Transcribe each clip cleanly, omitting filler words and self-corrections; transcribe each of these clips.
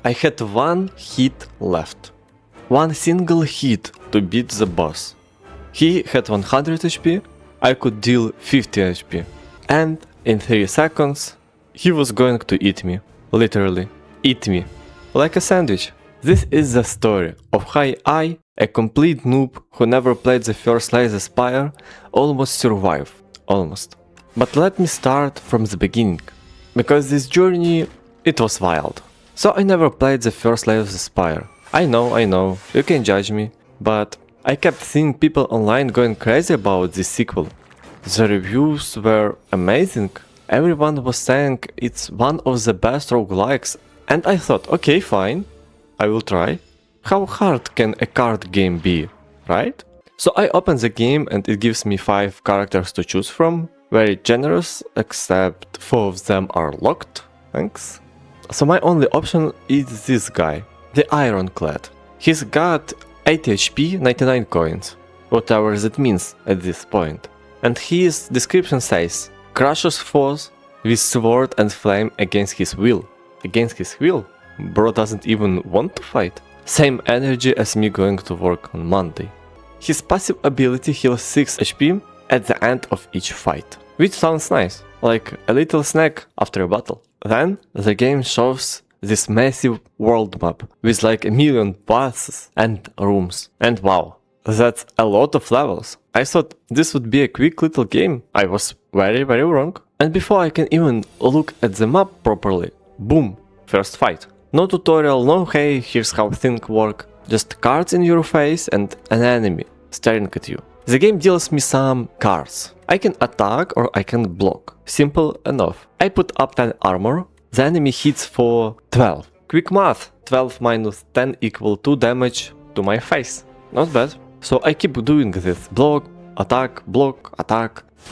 I had one hit left. One single hit to beat the boss. He had 100 HP, I could deal 50 HP. And in 3 seconds, he was going to eat me. Literally, eat me. Like a sandwich. This is the story of how I, a complete noob who never played the first Slay the Spire, almost survived. Almost. But let me start from the beginning. Because this journey, it was wild. So I never played the first Slay the Spire. I know, you can judge me, but I kept seeing people online going crazy about this sequel. The reviews were amazing. Everyone was saying it's one of the best roguelikes, and I thought, okay, fine, I will try. How hard can a card game be, right? So I open the game and it gives me 5 characters to choose from. Very generous, except 4 of them are locked, thanks. So my only option is this guy, the Ironclad. He's got 80 HP, 99 coins, whatever that means at this point. And his description says, crushes foes with sword and flame against his will. Against his will? Bro doesn't even want to fight. Same energy as me going to work on Monday. His passive ability heals 6 HP at the end of each fight, which sounds nice, like a little snack after a battle. Then the game shows this massive world map with like 1 million paths and rooms. And wow, that's a lot of levels. I thought this would be a quick little game. I was very wrong. And before I can even look at the map properly, boom, first fight. No tutorial, no hey, here's how things work. Just cards in your face and an enemy staring at you. The game deals me some cards. I can attack or I can block. Simple enough. I put up 10 armor. The enemy hits for 12. Quick math. 12 minus 10 equal 2 damage to my face. Not bad. So I keep doing this. Block, attack,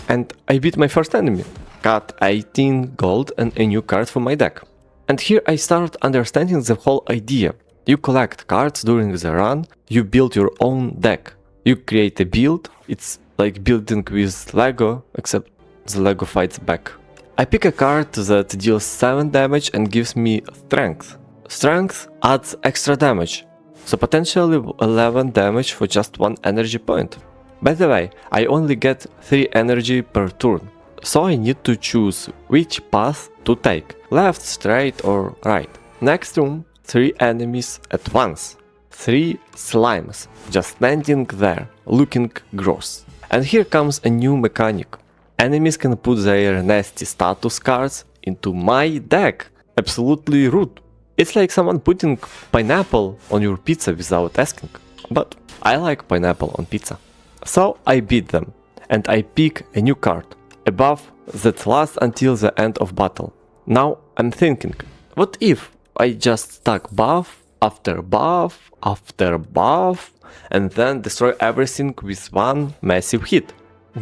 and I beat my first enemy. Got 18 gold and a new card for my deck. And here I start understanding the whole idea. You collect cards during the run, you build your own deck. You create a build, it's like building with Lego, except the Lego fights back. I pick a card that deals 7 damage and gives me strength. Strength adds extra damage, so potentially 11 damage for just 1 energy point. By the way, I only get 3 energy per turn, so I need to choose which path to take, left, straight or right. Next room, 3 enemies at once. 3 slimes, just standing there, looking gross. And here comes a new mechanic. Enemies can put their nasty status cards into my deck. Absolutely rude. It's like someone putting pineapple on your pizza without asking. But I like pineapple on pizza. So I beat them, and I pick a new card, a buff that lasts until the end of battle. Now I'm thinking, what if I just stack buff after buff after buff and then destroy everything with one massive hit?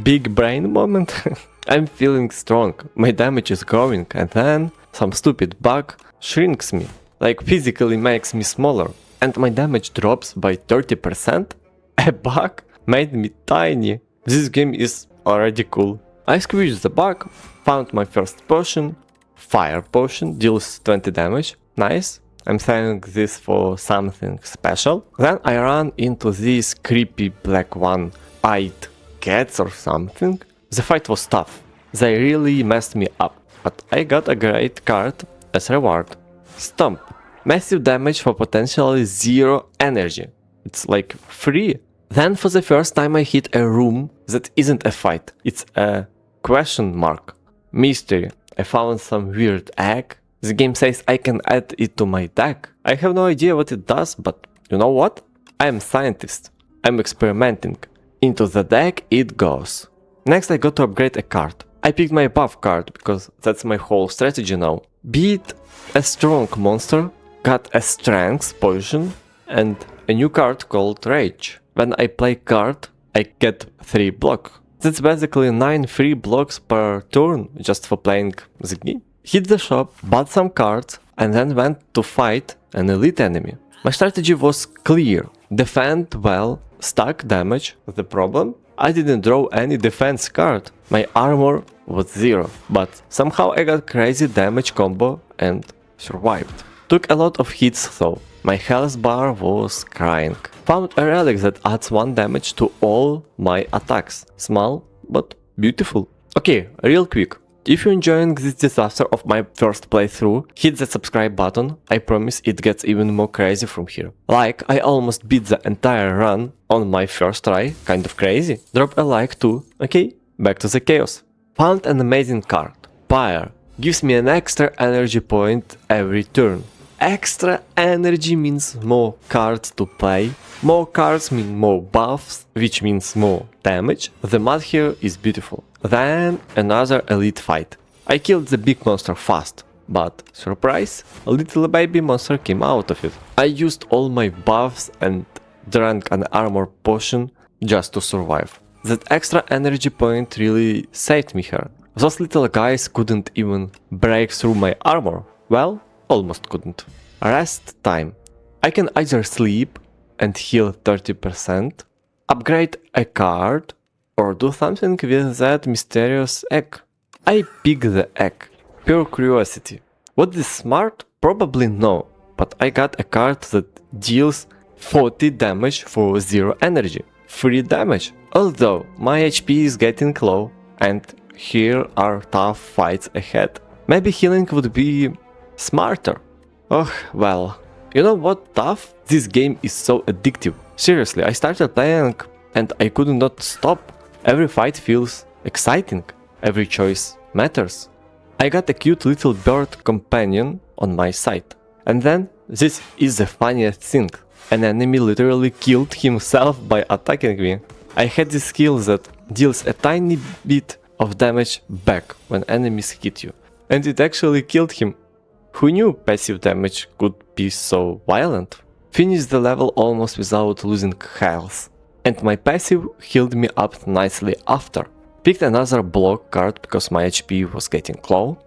Big brain moment. I'm feeling strong, my damage is growing, and then some stupid bug shrinks me, like physically makes me smaller, and my damage drops by 30%? A bug made me tiny. This game is already cool. I squeezed the bug, found my first potion. Fire potion deals 20 damage. Nice. I'm saving this for something special. Then I ran into these creepy black one-eyed cats or something. The fight was tough. They really messed me up, but I got a great card as reward. Stomp. Massive damage for potentially 0 energy. It's like free. Then for the first time I hit a room that isn't a fight. It's a question mark. Mystery. I found some weird egg. The game says I can add it to my deck. I have no idea what it does, but you know what? I am scientist. I'm experimenting. Into the deck it goes. Next I got to upgrade a card. I picked my buff card because that's my whole strategy now. Beat a strong monster, got a strength potion and a new card called Rage. When I play card, I get 3 block. That's basically 9 free blocks per turn just for playing the game. Hit the shop, bought some cards, and then went to fight an elite enemy. My strategy was clear. Defend well, stack damage. The problem? I didn't draw any defense card. My armor was 0, but somehow I got crazy damage combo and survived. Took a lot of hits though. My health bar was crying. Found a relic that adds 1 damage to all my attacks. Small, but beautiful. Okay, real quick. If you're enjoying this disaster of my first playthrough, hit the subscribe button. I promise it gets even more crazy from here. Like, I almost beat the entire run on my first try, kind of crazy. Drop a like too. Okay, back to the chaos. Found an amazing card. Spire. Gives me an extra energy point every turn. Extra energy means more cards to play. More cards mean more buffs, which means more damage. The math here is beautiful. Then another elite fight. I killed the big monster fast, but surprise, a little baby monster came out of it. I used all my buffs and drank an armor potion just to survive. That extra energy point really saved me here. Those little guys couldn't even break through my armor. Well, almost couldn't. Rest time. I can either sleep and heal 30%, upgrade a card, or do something with that mysterious egg. I pick the egg. Pure curiosity. Was this smart? Probably no, but I got a card that deals 40 damage for 0 energy. Free damage. Although my HP is getting low and here are tough fights ahead. Maybe healing would be smarter. Oh, well. You know what, tough? This game is so addictive. Seriously, I started playing and I could not stop. Every fight feels exciting. Every choice matters. I got a cute little bird companion on my side. And then, this is the funniest thing. An enemy literally killed himself by attacking me. I had this skill that deals a tiny bit of damage back when enemies hit you. And it actually killed him. Who knew passive damage could be so violent? Finished the level almost without losing health. And my passive healed me up nicely after. Picked another block card because my HP was getting low.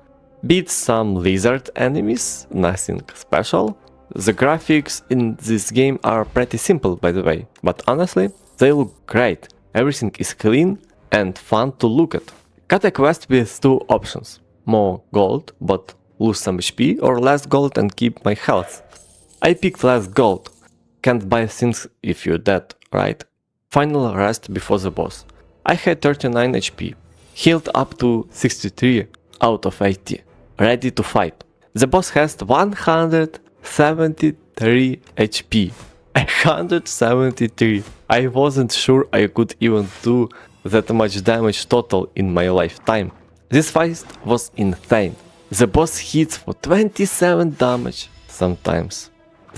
Beat some lizard enemies, nothing special. The graphics in this game are pretty simple by the way, but honestly, they look great. Everything is clean and fun to look at. Got a quest with 2 options. More gold, but lose some HP, or less gold and keep my health. I picked less gold. Can't buy things if you're dead, right? Final rest before the boss. I had 39 HP. Healed up to 63 out of 80. Ready to fight. The boss has 173 HP. 173. I wasn't sure I could even do that much damage total in my lifetime. This fight was insane. The boss hits for 27 damage sometimes.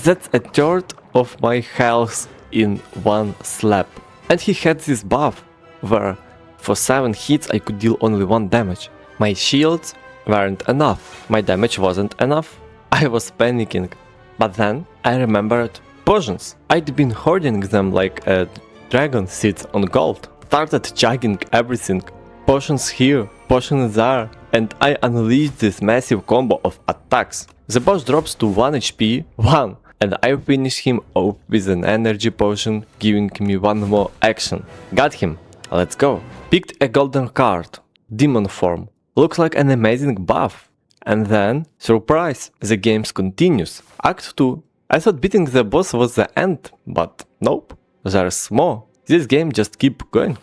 That's a third of my health in one slap. And he had this buff, where for 7 hits I could deal only 1 damage. My shields weren't enough, my damage wasn't enough. I was panicking. But then I remembered potions. I'd been hoarding them like a dragon sits on gold. Started chugging everything. Potions here, potions there, and I unleashed this massive combo of attacks. The boss drops to 1 HP, 1, and I finish him off with an energy potion, giving me 1 more action. Got him. Let's go. Picked a golden card. Demon form. Looks like an amazing buff. And then, surprise, the game continues. Act 2. I thought beating the boss was the end, but nope. There's more. This game just keeps going.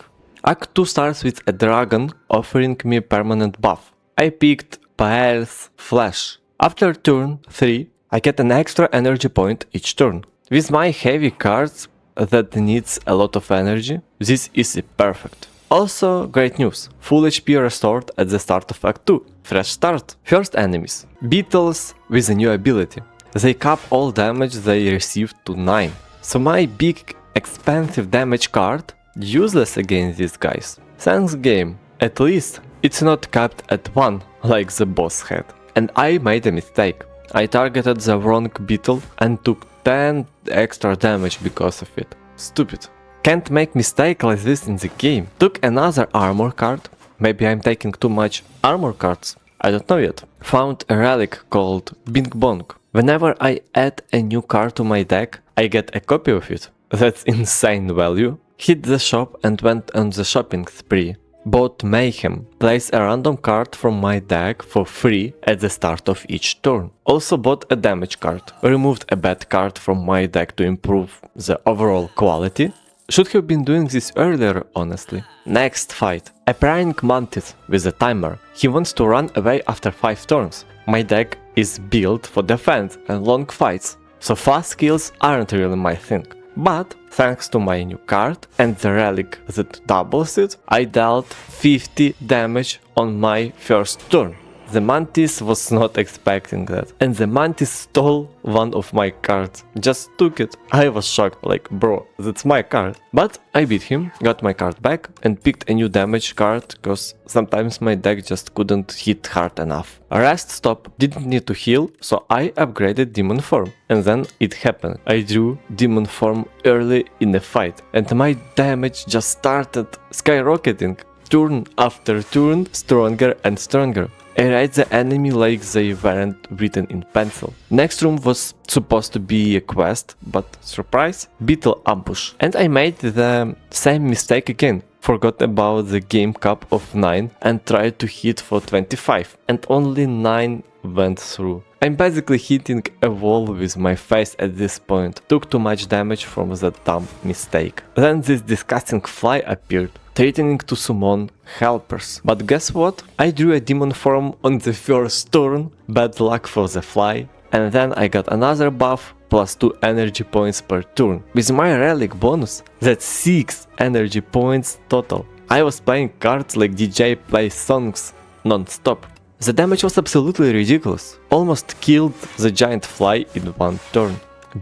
Act 2 starts with a dragon offering me a permanent buff. I picked Pael's Flash. After turn 3, I get an extra energy point each turn. With my heavy cards that needs a lot of energy, this is perfect. Also, great news, full HP restored at the start of Act 2. Fresh start. First enemies. Beetles with a new ability. They cap all damage they received to 9. So my big expensive damage card useless against these guys. Thanks game. At least it's not capped at 1 like the boss had. And I made a mistake. I targeted the wrong beetle and took 10 extra damage because of it. Stupid. Can't make mistake like this in the game. Took another armor card. Maybe I'm taking too much armor cards. I don't know yet. Found a relic called Bing Bong. Whenever I add a new card to my deck, I get a copy of it. That's insane value. Hit the shop and went on the shopping spree. bought Mayhem, place a random card from my deck for free at the start of each turn. Also bought a damage card, removed a bad card from my deck to improve the overall quality. Should have been doing this earlier, honestly. Next fight. A Praying Mantis with a timer. He wants to run away after 5 turns. My deck is built for defense and long fights, so fast kills aren't really my thing. But thanks to my new card and the relic that doubles it, I dealt 50 damage on my first turn. The Mantis was not expecting that, and the Mantis stole one of my cards, just took it. I was shocked, like, bro, that's my card. But I beat him, got my card back, and picked a new damage card, cause sometimes my deck just couldn't hit hard enough. Rest stop, didn't need to heal, so I upgraded Demon Form. And then it happened. I drew Demon Form early in the fight, and my damage just started skyrocketing. Turn after turn, stronger and stronger. I write the enemy like they weren't written in pencil. Next room was supposed to be a quest, but surprise, Beetle ambush. And I made the same mistake again. Forgot about the game cap of 9 and tried to hit for 25, and only 9 went through. I'm basically hitting a wall with my face at this point. Took too much damage from that dumb mistake. Then this disgusting fly appeared, threatening to summon helpers. But guess what? I drew a demon form on the first turn, bad luck for the fly, and then I got another buff plus 2 energy points per turn. With my relic bonus, that's 6 energy points total. I was playing cards like DJ plays songs non-stop. The damage was absolutely ridiculous. Almost killed the giant fly in one turn.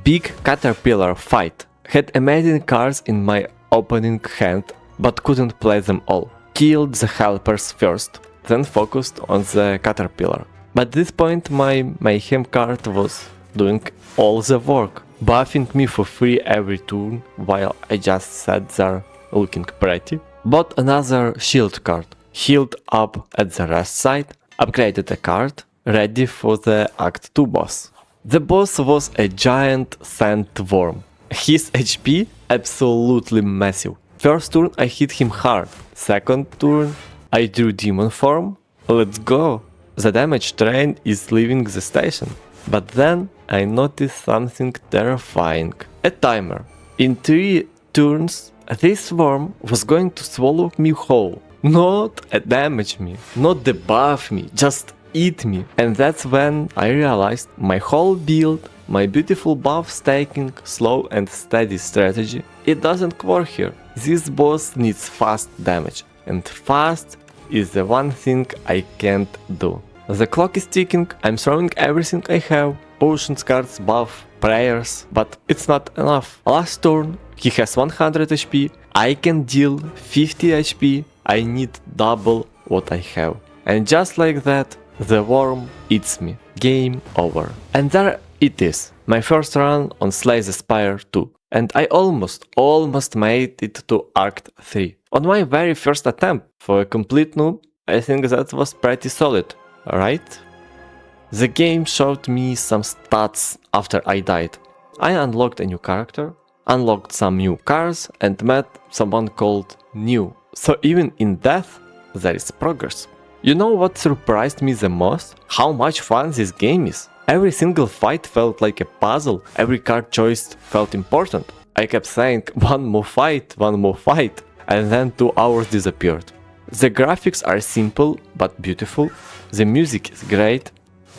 Big caterpillar fight. Had amazing cards in my opening hand, but couldn't play them all. Killed the helpers first, then focused on the caterpillar. But at this point my Mayhem card was doing all the work, buffing me for free every turn while I just sat there looking pretty. Bought another shield card, healed up at the rest side, upgraded a card, ready for the Act 2 boss. The boss was a giant sandworm. His HP absolutely massive. First turn I hit him hard, second turn I drew demon form, let's go! The damage train is leaving the station. But then I noticed something terrifying. A timer. In 3 turns this worm was going to swallow me whole. Not damage me, not debuff me, just eat me. And that's when I realized my whole build, my beautiful buff staking, slow and steady strategy, it doesn't work here. This boss needs fast damage, and fast is the one thing I can't do. The clock is ticking, I'm throwing everything I have, potions, cards, buff, prayers, but it's not enough. Last turn, he has 100 HP, I can deal 50 HP, I need double what I have. And just like that, the worm eats me. Game over. And there it is, my first run on Slay the Spire 2. And I almost made it to Act 3. On my very first attempt, for a complete noob, I think that was pretty solid, right? The game showed me some stats after I died. I unlocked a new character, unlocked some new cars, and met someone called New. So even in death, there is progress. You know what surprised me the most? How much fun this game is. Every single fight felt like a puzzle, every card choice felt important. I kept saying one more fight, and then 2 hours disappeared. The graphics are simple but beautiful, the music is great,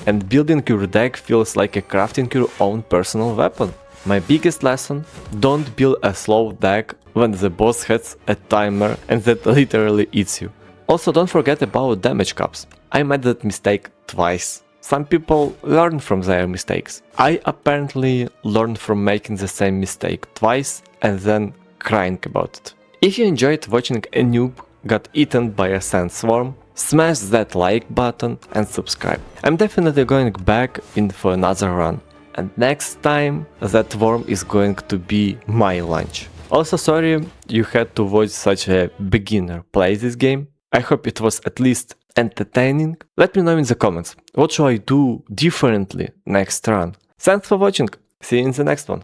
and building your deck feels like crafting your own personal weapon. My biggest lesson: don't build a slow deck when the boss has a timer and that literally eats you. Also, don't forget about damage caps. I made that mistake twice. Some people learn from their mistakes. I apparently learned from making the same mistake twice and then crying about it. If you enjoyed watching a noob got eaten by a sandstorm, smash that like button and subscribe. I'm definitely going back in for another run. And next time that worm is going to be my lunch. Also sorry you had to watch such a beginner play this game. I hope it was at least entertaining. Let me know in the comments, what should I do differently next run. Thanks for watching, see you in the next one.